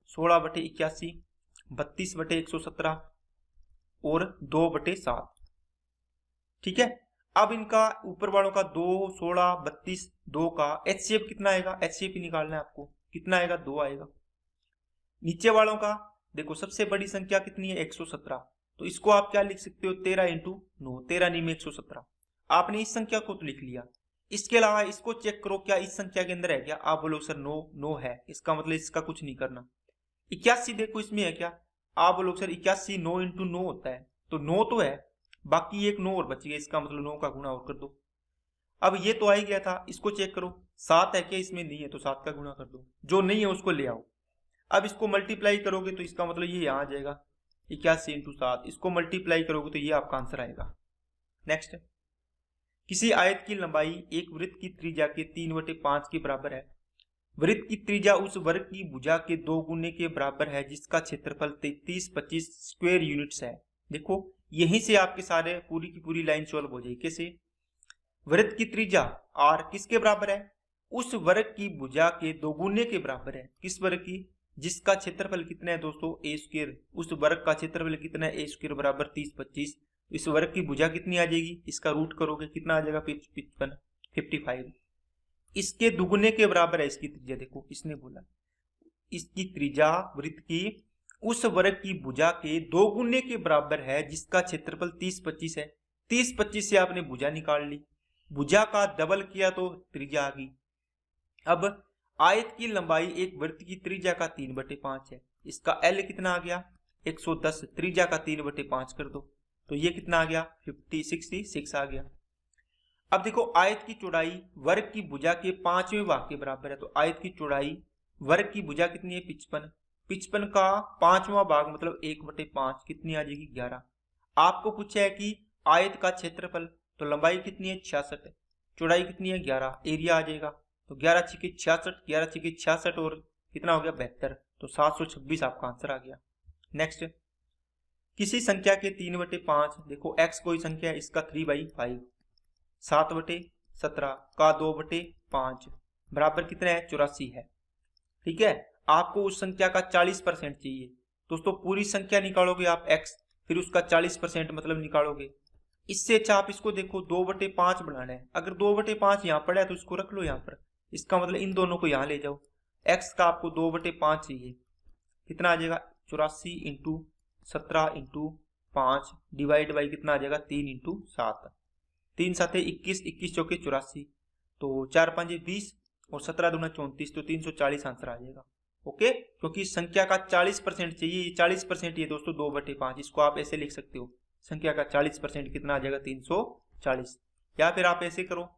16/81, 32/117 और 2/7। ठीक है। अब इनका ऊपर वालों का 2, 16, 32, 2 का HCF कितना आएगा, HCF ही निकालना है आपको, कितना आएगा, 2 आएगा। नीचे वालों का देखो, सबसे बड़ी संख्या कितनी है, 117, तो इसको आप क्या लिख सकते हो, 13 × 9, 13 9 में 117। आपने इस संख्या को तो लिख लिया। इसके अलावा इसको चेक करो, क्या इस संख्या के अंदर है क्या, आप बोलो सर नो है, इसका मतलब इसका कुछ नहीं करना। 81 देखो इसमें है क्या, आप बोलो सर 81 9 × 9 होता है, तो 9 तो है, बाकी एक 9 और बच गया, इसका मतलब 9 का गुणा और कर दो। अब ये तो आ ही गया था, इसको चेक करो 7 है क्या, इसमें नहीं है तो 7 का गुणा कर दो, जो नहीं है उसको ले आओ। अब इसको मल्टीप्लाई करोगे तो इसका मतलब ये यहाँ आ जाएगा 81 × 7, इसको मल्टीप्लाई करोगे तो ये आपका आंसर आएगा। नेक्स्ट, किसी आयत की लंबाई एक वृत्त की त्रिज्या के 3/5 के बराबर है। वृत्त की त्रिज्या उस वर्ग की भुजा के 2 गुने के बराबर है जिसका क्षेत्रफल 3325 स्क्वायर यूनिट्स है। देखो यहीं से आपके सारे पूरी की पूरी लाइन सॉल्व हो जाएगी। कैसे, वृत्त की त्रिज्या r किसके बराबर है, उस वर्ग की भुजा के 2 गुने के बराबर है, किस वर्ग की, जिसका क्षेत्रफल कितना है दोस्तों, a²। उस वर्ग का क्षेत्रफल कितना है, a² बराबर 3025। इस वर्ग की भुजा कितनी आ जाएगी, इसका रूट करोगे कितना आ जाएगा, 55। इसके दुगुने के बराबर है इसकी त्रिज्या। देखो इसने बोला इसकी त्रिज्या वृत्त की उस वर्ग की भुजा के 2 गुने के बराबर है जिसका क्षेत्रफल 3025 है। 3025 से आपने भुजा निकाल ली, भुजा का डबल किया तो त्रिज्या आ गई। अब आयत की लंबाई एक वृत्त की त्रिज्या का 3/5 है, इसका L कितना आ गया, 110, त्रिज्या का 3/5 कर दो तो ये कितना आ गया, 66 आ गया। अब देखो आयत की चौड़ाई वर्ग की भुजा के 5वें भाग के बराबर है, तो आयत की चौड़ाई वर्ग की भुजा कितनी है, 55। 55 का 5वां भाग मतलब 1/5 कितनी आ जाएगी, 11। आपको पूछा है कि आयत का क्षेत्रफल, तो लंबाई कितनी है, 66, चौड़ाई कितनी है, 11, एरिया आ जाएगा तो 11 × 66, 11 × 66 और कितना हो गया, 72, तो 726 आपका आंसर आ गया। नेक्स्ट, किसी संख्या के 3/5, देखो x कोई संख्या है, इसका 3/5, 7/17 का 2/5 बराबर कितना है, 84 है। ठीक है, आपको उस संख्या का 40% चाहिए। दोस्तों पूरी संख्या निकालोगे आप x, फिर उसका 40% मतलब निकालोगे। इससे अच्छा आप इसको देखो 2/5 बनाना है, अगर 2/5 यहाँ पड़ा है तो इसको रख लो यहाँ पर, इसका मतलब इन दोनों को यहाँ ले जाओ। x का आपको 2/5 चाहिए, कितना आ जाएगा, 84 × 17 × 5 डिवाइड बाई कितना आ जाएगा, 3 × 7, 3 7 21, 21 चौके 84, तो 4 5 20 और 17 दूना 34, तो 340 आंसर आ जाएगा। ओके, क्योंकि संख्या का 40% चाहिए, 40% ये दोस्तों 2/5, इसको आप ऐसे लिख सकते हो, संख्या का 40% कितना आ जाएगा, 340। या फिर आप ऐसे करो,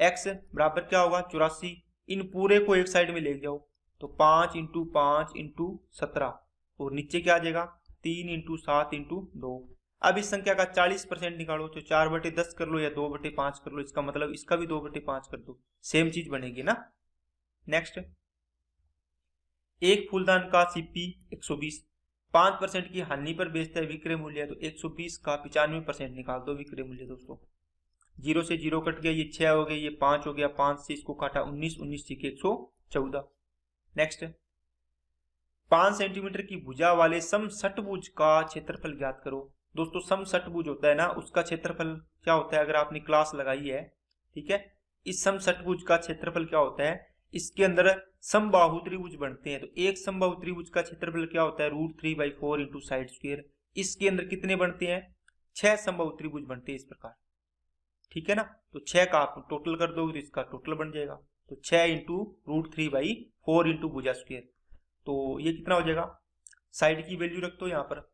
x बराबर क्या होगा, 84, इन पूरे को एक साइड में ले जाओ तो 5 × 5 × 17 और नीचे क्या आ जाएगा, 3 × 7 × 2। अब इस संख्या का 40% निकालो तो 4/10 कर लो या 2/5 कर लो, इसका मतलब इसका भी 2/5 कर दो, सेम चीज बनेगी ना। नेक्स्ट, एक फूलदान का CP 120 5% की हानि पर बेचता है, विक्रय मूल्य तो 120 का 95% निकाल दो विक्रय मूल्य। दोस्तों 0 से 0 कट गया, ये 6 हो गया, ये 5 हो गया, 5 से इसको काटा 19, 19 से 114। नेक्स्ट, 5 सेंटीमीटर की भुजा वाले समषटभुज का क्षेत्रफल ज्ञात करो। दोस्तों समषटभुज होता है ना, उसका क्षेत्रफल क्या होता है, अगर आपने क्लास लगाई है, ठीक है, इस समषटभुज का क्षेत्रफल क्या होता है, इसके अंदर समबाहु त्रिभुज बनते हैं, तो एक समबाहु त्रिभुज का क्षेत्रफल क्या होता है, √3/4 × साइड स्क्वायर। इसके अंदर कितने बनते हैं, 6 समबाहु त्रिभुज बनते हैं इस प्रकार। ठीक है ना, तो 6 का आप टोटल कर दोगे तो इसका टोटल बन जाएगा, तो 6 × √3/4 × भुजा स्क्वायर, तो ये कितना हो जाएगा, साइड की वैल्यू रख दो, यहाँ पर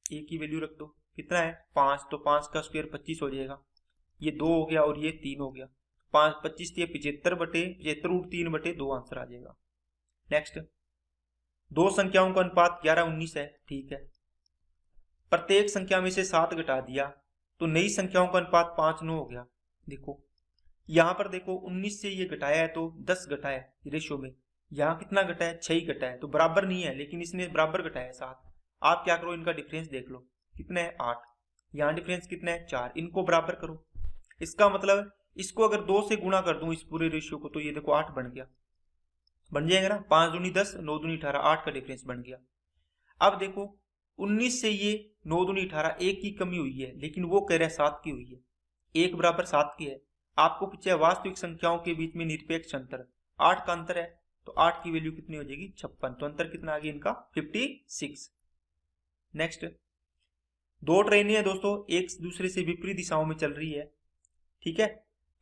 a की वैल्यू रख दो, कितना है 5, तो 5 का स्क्वायर 25 हो जाएगा। ये 2 हो गया और ये 3 हो गया। 5 25 75 बटे 75√3/2 आंसर आ जाएगा। नेक्स्ट, दो संख्याओं का अनुपात 11-19 है, ठीक है। प्रत्येक संख्या में से 7 घटा दिया तो नई संख्याओं का अनुपात 5-9 हो गया। देखो यहां पर देखो 19 से ये घटाया है तो 10 घटा है रेशो में, यहाँ कितना घटा है 6 ही घटा है, तो बराबर नहीं है, लेकिन इसने बराबर घटाया है 7। आप क्या करो, इनका डिफरेंस देख लो कितना है 8, यहाँ डिफरेंस कितना है 4, इनको बराबर करो। इसका मतलब इसको अगर 2 से गुणा कर दूं इस पूरे रेशियो को तो ये देखो 8 बन गया, बन जाएगा ना, 5 दूनी 10 9 दूनी 18, 8 का डिफरेंस बन गया। अब देखो 19 से ये 9 दूनी 18, 1 की कमी हुई है, लेकिन वो कह रहा है 7 की हुई है, 1 बराबर 7 की है। आपको पूछा है वास्तविक संख्याओं के बीच में निरपेक्ष अंतर, 8 का अंतर है, तो 8 की वैल्यू कितनी हो जाएगी 56, तो अंतर कितना आ गया इनका 56। नेक्स्ट, दो ट्रेनें हैं दोस्तों, एक दूसरे से विपरीत दिशाओं में चल रही है, ठीक है।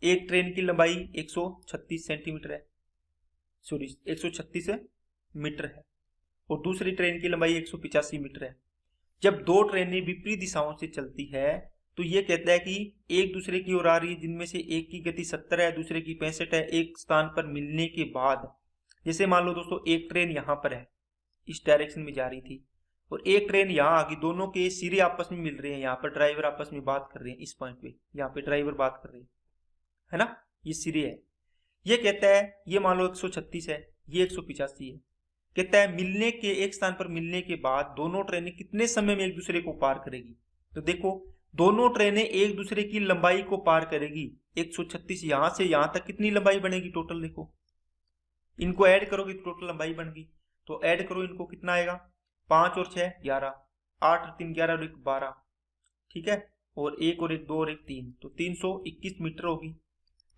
एक ट्रेन की लंबाई 136 सेंटीमीटर है, सॉरी 136 मीटर है, और दूसरी ट्रेन की लंबाई 185 मीटर है। जब दो ट्रेनें विपरीत दिशाओं से चलती है तो ये कहता है कि एक दूसरे की ओर आ रही है, जिनमें से एक की गति 70 है, दूसरे की 65 है। एक स्थान पर मिलने के बाद, जैसे मान लो दोस्तों एक ट्रेन यहाँ पर है, इस डायरेक्शन में जा रही थी, और एक ट्रेन यहाँ आ गई, दोनों के सिरे आपस में मिल रहे हैं, यहाँ पर ड्राइवर आपस में बात कर रहे हैं, इस पॉइंट पे यहाँ पे ड्राइवर बात कर रहे हैं, है ना, ये सिरे है। ये कहता है, ये मान लो 136 है, ये 185 है। कहता है मिलने के, एक स्थान पर मिलने के बाद दोनों ट्रेनें कितने समय में एक दूसरे को पार करेगी। तो देखो दोनों ट्रेनें एक दूसरे की लंबाई को पार करेगी, 136 यहां से यहां तक कितनी लंबाई बनेगी टोटल, देखो इनको ऐड करोगे तो टोटल लंबाई बन गई, तो ऐड करो इनको, कितना आएगा 5 और 6 11, 8 और 3 11 और 1 12, ठीक है, और 1 और 1 2 और 1 3, तो 321 मीटर होगी।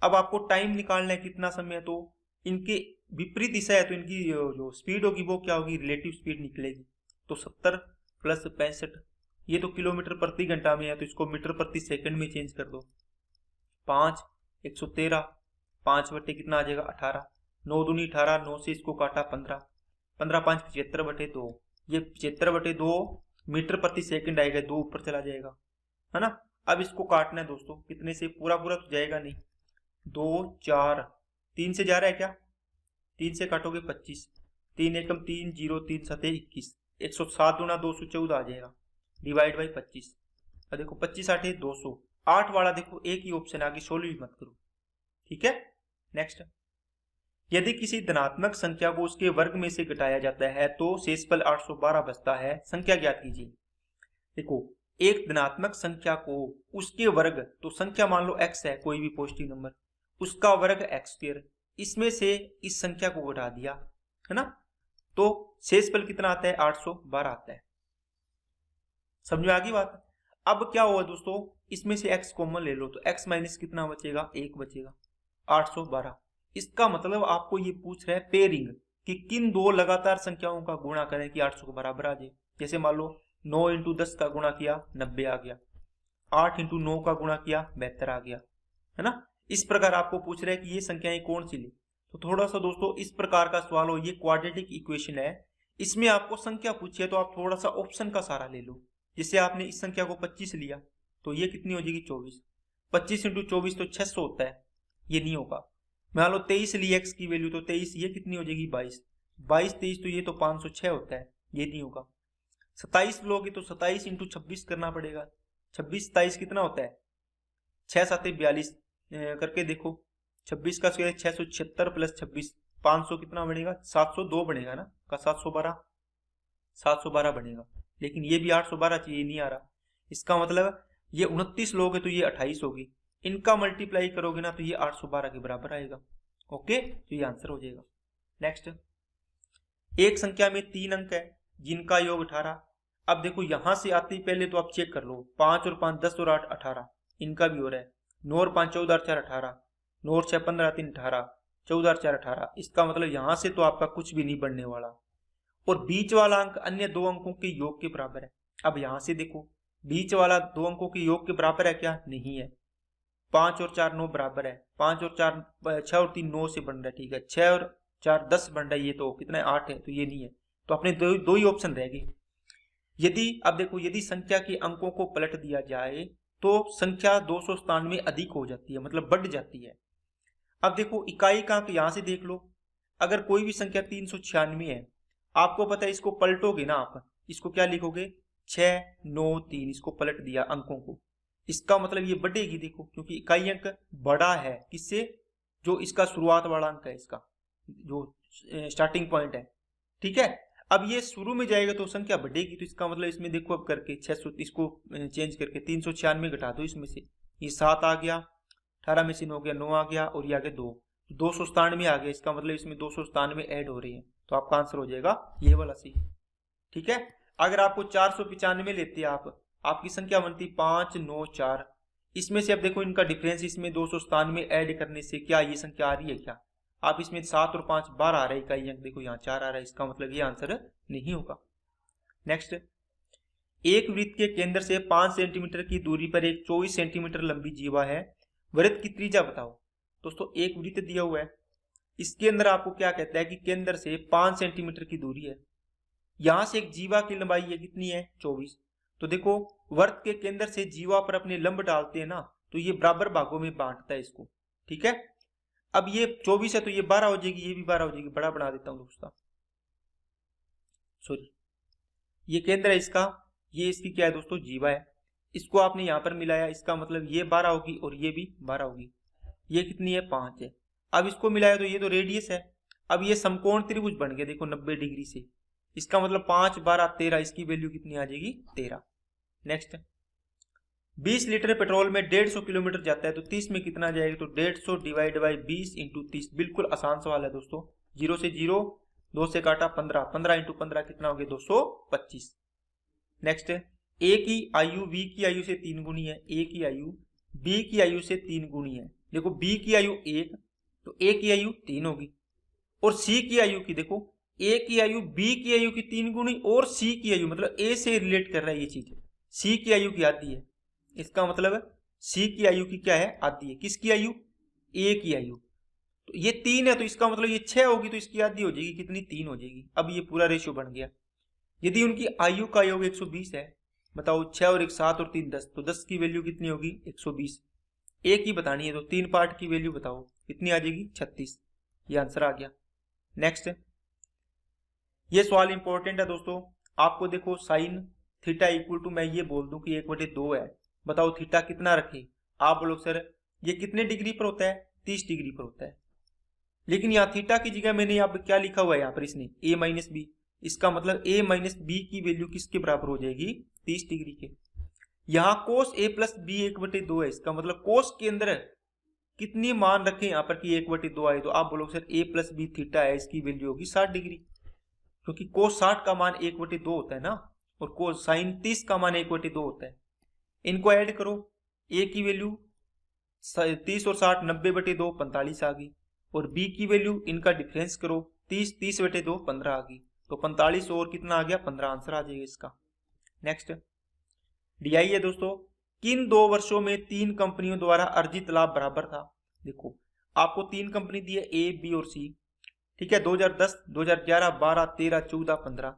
अब आपको टाइम निकालना है कितना समय है, तो इनके विपरीत दिशा है तो इनकी जो स्पीड होगी वो क्या होगी, रिलेटिव स्पीड निकलेगी। तो 70 प्लस 65, ये तो किलोमीटर प्रति घंटा में है, तो इसको मीटर प्रति सेकंड में चेंज कर दो। 5 113, 5 बटे कितना आ जाएगा 18, 9 दूनी 18, 9 से इसको काटा 15, 15 5 75/2, ये 75/2 मीटर प्रति सेकंड आएगा, 2 ऊपर चला जाएगा, है ना। अब इसको काटना है दोस्तों, कितने से, पूरा पूरा तो जाएगा नहीं, 2 4 3 से जा रहा है क्या, 3 से काटोगे 25, 3 एकम 3 0 3 7 21, 107 दूना 214 आ जाएगा, डिवाइड बाई 25। अब देखो 25 8 200, 8 वाला देखो एक ही ऑप्शन आगे, सोल्व भी मत करो, ठीक है। नेक्स्ट, यदि किसी धनात्मक संख्या को उसके वर्ग में से घटाया जाता है तो शेषफल 812 बचता है, संख्या ज्ञात कीजिए। देखो एक धनात्मक संख्या को उसके वर्ग, तो संख्या मान लो x है, कोई भी पॉजिटिव नंबर, उसका वर्ग x², इसमें से इस संख्या को घटा दिया, है ना, तो शेषफल कितना आता है 812 आता है। समझ में आ गई बात। अब क्या हुआ दोस्तों, इसमें से x कॉमन ले लो तो x माइनस कितना बचेगा 1 बचेगा, 812। इसका मतलब आपको ये पूछ रहा है पेयरिंग, कि किन दो लगातार संख्याओं का गुणा करें कि 800 के बराबर आ जाए। जैसे मान लो 9 × 10 का गुणा किया 90 आ गया, 8 × 9 का गुणा किया 72 आ गया, है ना। इस प्रकार आपको पूछ रहा है कि ये संख्याएं कौन सी ली। तो थोड़ा सा दोस्तों इस प्रकार का सवाल हो, ये क्वाड्रेटिक इक्वेशन है, इसमें आपको संख्या पूछी है तो आप थोड़ा सा ऑप्शन का सहारा ले लो। जैसे आपने इस संख्या को 25 लिया तो ये कितनी हो जाएगी 24, 25 × 24 तो 600 होता है, ये नहीं होगा। मान लो 23 ली x की वैल्यू तो 23, ये कितनी हो जाएगी 22, 22 23 तो ये तो 506 होता है, ये नहीं होगा। 27 लोगे तो 27 × 26 करना पड़ेगा, 26 27 कितना होता है 6 7 42 करके देखो, 26 का स्क्वायर 676 प्लस 26 500 कितना बनेगा 702 बनेगा ना, का 712 बनेगा, लेकिन ये भी 812 चाहिए, नहीं आ रहा। इसका मतलब ये 29 लोगे तो ये 28 होगी, इनका मल्टीप्लाई करोगे ना तो ये 812 के बराबर आएगा। ओके, तो ये आंसर हो जाएगा। नेक्स्ट, एक संख्या में 3 अंक है जिनका योग 18। अब देखो यहां से आते ही पहले तो आप चेक कर लो, 5 और 5 10 और 8 18, इनका भी हो रहा है। 9 और 5 14 और 4 18, 9 और 6 15 3 18, 14 और 4 18। इसका मतलब यहां से तो आपका कुछ भी नहीं बढ़ने वाला, और बीच वाला अंक अन्य दो अंकों के योग के बराबर है। अब यहां से देखो बीच वाला दो अंकों के योग के बराबर है क्या, नहीं है। 5 और 4 9 बराबर है, 5 और 4 6 और 3 9 से बन रहा है, ठीक है। 6 और 4 10 बन रहा है, ये तो कितना है 8 है, तो ये नहीं है। तो अपने दो ही ऑप्शन रह गए। यदि अब देखो, यदि संख्या के अंकों को पलट दिया जाए तो संख्या 297 अधिक हो जाती है, मतलब बढ़ जाती है। अब देखो इकाई का यहां से देख लो, अगर कोई भी संख्या 396 है, आपको पता है इसको पलटोगे ना आप, इसको क्या लिखोगे 6 9 3, इसको पलट दिया अंकों को, इसका मतलब ये बढ़ेगी। देखो क्योंकि इकाई अंक बड़ा है किससे, जो इसका शुरुआत वाला अंक है, इसका जो स्टार्टिंग पॉइंट है, ठीक है। अब ये शुरू में जाएगा तो संख्या बढ़ेगी, तो इसका मतलब इसमें देखो अब करके 600, इसको चेंज करके 396 घटा दो इसमें से, ये 7 आ गया, 18 में से 9 गया, 9 आ गया, और ये आगे 297 आ गया, इसका मतलब इसमें 297 ऐड हो रही है, तो आपका आंसर हो जाएगा ये वाला सी, ठीक है। अगर आपको 495 लेते हैं आपकी संख्या बनती 5 9 4, इसमें से अब देखो इनका डिफरेंस, इसमें 297 ऐड करने से क्या ये संख्या आ रही है क्या, आप इसमें 7 और 5 12 आ रहा है इकाई अंक, देखो यहाँ 4 आ रहा है, इसका मतलब ये आंसर नहीं होगा। नेक्स्ट, एक वृत्त के केंद्र से 5 सेंटीमीटर की दूरी पर एक 24 सेंटीमीटर लंबी जीवा है, वृत्त की त्रिज्या बताओ। दोस्तों एक वृत्त दिया हुआ है, इसके अंदर आपको क्या कहता है कि केंद्र से 5 सेंटीमीटर की दूरी है, यहां से एक जीवा की लंबाई है कितनी है 24, तो देखो वृत्त के केंद्र से जीवा पर अपने लंब डालते हैं ना, तो ये बराबर भागों में बांटता है इसको, ठीक है। अब ये 24 है तो ये 12 हो जाएगी, ये भी 12 हो जाएगी, बड़ा बना देता हूं दोस्तों, सॉरी, ये केंद्र है इसका, ये इसकी क्या है दोस्तों जीवा है, इसको आपने यहां पर मिलाया, इसका मतलब ये 12 होगी और ये भी 12 होगी, ये कितनी है 5 है। अब इसको मिलाया तो ये तो रेडियस है, अब ये समकोण त्रिभुज बन गया देखो 90 डिग्री से, इसका मतलब 5 12 13, इसकी वैल्यू कितनी आ जाएगी 13। नेक्स्ट, 20 लीटर पेट्रोल में 150 किलोमीटर जाता है, तो 30 में कितना जाएगा, तो 150 डिवाइड बाई 20 इंटू 30, बिल्कुल आसान सवाल है दोस्तों, 0 से 0, 2 से काटा 15, 15 इंटू 15 कितना हो गया 225। नेक्स्ट, ए की आयु बी की आयु से 3 गुनी है, ए की आयु बी की आयु से 3 गुनी है, देखो बी की आयु 1, तो ए की आयु 3 होगी, और सी की आयु की देखो, ए की आयु बी की आयु की 3 गुनी, और सी की आयु मतलब ए से रिलेट कर रहा है ये चीज, सी की आयु की आधी है, इसका मतलब सी की आयु की क्या है आधी है, किसकी आयु ए की आयु, तो ये 3 है तो इसका मतलब ये 6 होगी, तो इसकी आधी हो जाएगी कितनी 3 हो जाएगी। अब ये पूरा रेशियो बन गया। यदि उनकी आयु का योग 120 है, बताओ 6 और 1 7 और 3 10, तो 10 की वैल्यू कितनी होगी 120, एक ही बतानी है तो 3 पार्ट की वैल्यू बताओ कितनी आ जाएगी 36, ये आंसर आ गया। नेक्स्ट, ये सवाल इंपॉर्टेंट है दोस्तों, आपको देखो साइन थीटा इक्वल टू, मैं ये बोल दूं कि 1/2 है, बताओ थीटा कितना रखे, आप बोलो सर ये कितने डिग्री पर होता है 30 डिग्री पर होता है, लेकिन यहाँ थीटा की जगह मैंने यहाँ पे क्या लिखा हुआ है, यहाँ पर इसने a माइनस बी, इसका मतलब a माइनस बी की वैल्यू किसके बराबर हो जाएगी 30 डिग्री के। यहाँ कोस a प्लस बी 1/2 है, इसका मतलब कोस के अंदर कितनी मान रखें यहाँ पर कि 1/2 आए, तो आप बोलोगे sir a plus B theta है, इसकी वैल्यू होगी 60 डिग्री, क्योंकि कोस 60 का मान 1/2 होता है ना, और कोस साइन 30 का मान 1/2 होता है। इनको ऐड करो, a की वैल्यू 30 और 60 90/2 45 आ गई, और b की वैल्यू इनका डिफरेंस करो 30 30/2 15 आ गई, तो 45 और कितना आ गया 15, आंसर आ जाएगा इसका। नेक्स्ट, डीआई है दोस्तों, किन 2 वर्षों में 3 कंपनियों द्वारा अर्जित लाभ बराबर था। देखो आपको 3 कंपनी दी है ए बी और सी, ठीक है, 2010 2011 12 13 14 15,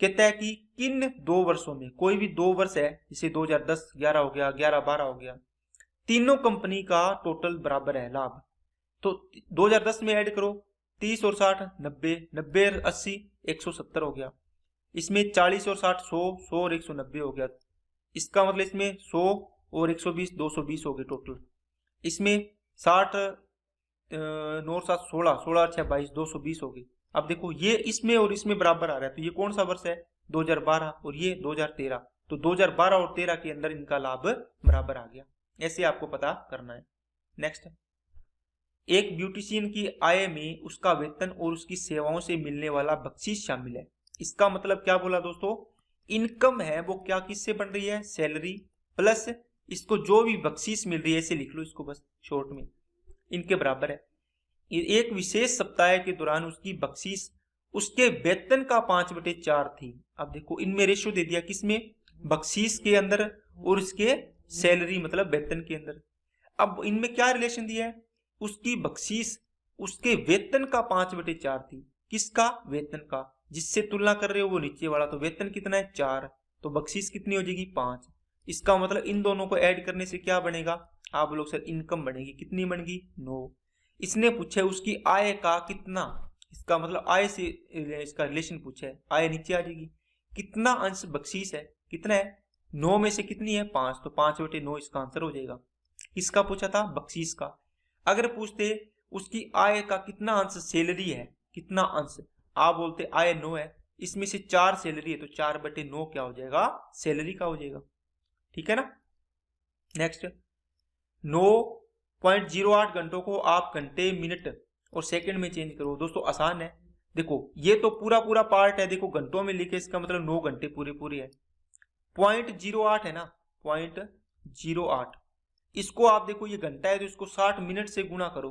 कहता है कि किन 2 वर्षों में, कोई भी 2 वर्ष है जैसे 2010 11 हो गया 11 12 हो गया, तीनों कंपनी का टोटल बराबर है लाभ, तो 2010 में ऐड करो 30 और 60 90 90 और 80 170 हो गया, इसमें 40 और 60 100 100 और 190 हो गया, इसका मतलब इसमें 100 और 120 220 हो गए टोटल, इसमें 60 9 7 16 16 6 22 220 हो गई। अब देखो ये इसमें और इसमें बराबर आ रहा है, तो ये कौन सा वर्ष है 2012 और ये 2013, तो 2012 और 13 के अंदर इनका लाभ बराबर आ गया, ऐसे आपको पता करना है। नेक्स्ट, एक ब्यूटिशियन की आय में उसका वेतन और उसकी सेवाओं से मिलने वाला बख्शीश शामिल है, इसका मतलब क्या बोला दोस्तों, इनकम है वो क्या किससे बन रही है सैलरी प्लस इसको जो भी बख्शीश मिल रही है, ऐसे लिख लो इसको बस शॉर्ट में, इनके बराबर है। एक विशेष सप्ताह के दौरान उसकी बख्शीश उसके वेतन का 5/4 थी। अब देखो इनमें रेशियो दे दिया, किसमें बख्शीश के अंदर और इसके सैलरी मतलब वेतन के अंदर। अब इनमें क्या रिलेशन दिया है, उसकी बख्शीश उसके वेतन का 5/4 थी, किसका वेतन का, जिससे तुलना कर रहे हो वो नीचे वाला, तो वेतन कितना है 4, तो बख्शीश कितनी हो जाएगी 5, इसका मतलब इन दोनों को ऐड करने से क्या बनेगा, आप लोग सर इनकम बनेगी, कितनी बनेगी 9। इसने पूछा है उसकी आय का कितना, इसका मतलब आय से इसका रिलेशन पूछा है, आय नीचे आ जाएगी, कितना अंश बख्शीश है, कितना है 9 में से कितनी है 5, तो 5/9 इसका आंसर हो जाएगा। किसका पूछा था, बख्शीश का। अगर पूछते उसकी आय का कितना अंश सैलरी है, कितना अंश, आप बोलते आय 9 है, इसमें से 4 सैलरी है, तो 4/9 क्या हो जाएगा, सैलरी का हो जाएगा। ठीक है ना। नेक्स्ट 9.08 घंटों को आप घंटे मिनट और सेकंड में चेंज करो। दोस्तों आसान है, देखो ये तो पूरा पूरा पार्ट है, देखो घंटों में लिखे, इसका मतलब 9 घंटे पूरे पूरे है। 0.08 है ना, 0.08, इसको आप देखो ये घंटा है तो इसको 60 मिनट से गुणा करो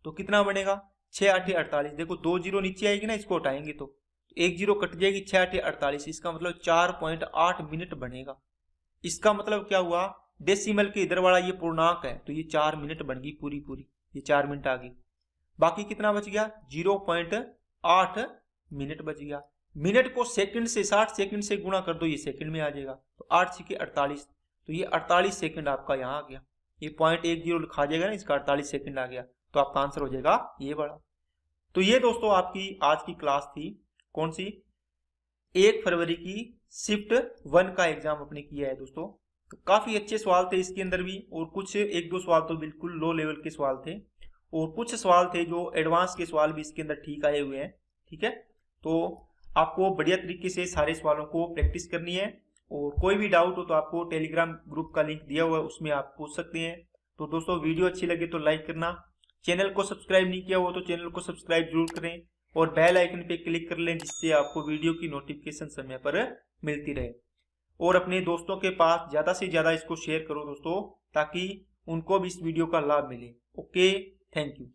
तो कितना बनेगा 6 8 48। देखो 2 जीरो नीचे आएगी ना, इसको हटाएंगे तो 1 जीरो कट जाएगी, 6 8 48, इसका मतलब 4.8 मिनट बनेगा। इसका मतलब क्या हुआ, डेसिमल के इधर वाला ये पूर्णांक है तो ये 4 मिनट बन गई पूरी पूरी, ये 4 मिनट आ गई। बाकी कितना बच गया 0.8 मिनट बच गया। मिनट को सेकंड से 60 सेकंड से गुणा कर दो, ये सेकंड में आ जाएगा, तो 8 6 48, तो ये 48 सेकंड आपका यहाँ आ गया। ये 0.10 लिखा जाएगा ना, इसका 48 सेकंड आ गया, तो आपका आंसर हो जाएगा ये बड़ा। तो ये दोस्तों आपकी आज की क्लास थी, कौन सी, 1 फरवरी की शिफ्ट 1 का एग्जाम अपने किया है दोस्तों। तो काफी अच्छे सवाल थे इसके अंदर भी, और कुछ 1-2 सवाल तो बिल्कुल लो लेवल के सवाल थे, और कुछ सवाल थे जो एडवांस के सवाल भी इसके अंदर ठीक आए हुए हैं। ठीक है, तो आपको बढ़िया तरीके से सारे सवालों को प्रैक्टिस करनी है, और कोई भी डाउट हो तो आपको टेलीग्राम ग्रुप का लिंक दिया हुआ है, उसमें आप पूछ सकते हैं। तो दोस्तों वीडियो अच्छी लगे तो लाइक करना, चैनल को सब्सक्राइब नहीं किया हो तो चैनल को सब्सक्राइब जरूर करें, और बेल आइकन पे क्लिक कर लें जिससे आपको वीडियो की नोटिफिकेशन समय पर मिलती रहे। और अपने दोस्तों के पास ज्यादा से ज्यादा इसको शेयर करो दोस्तों, ताकि उनको भी इस वीडियो का लाभ मिले। Okay, thank you.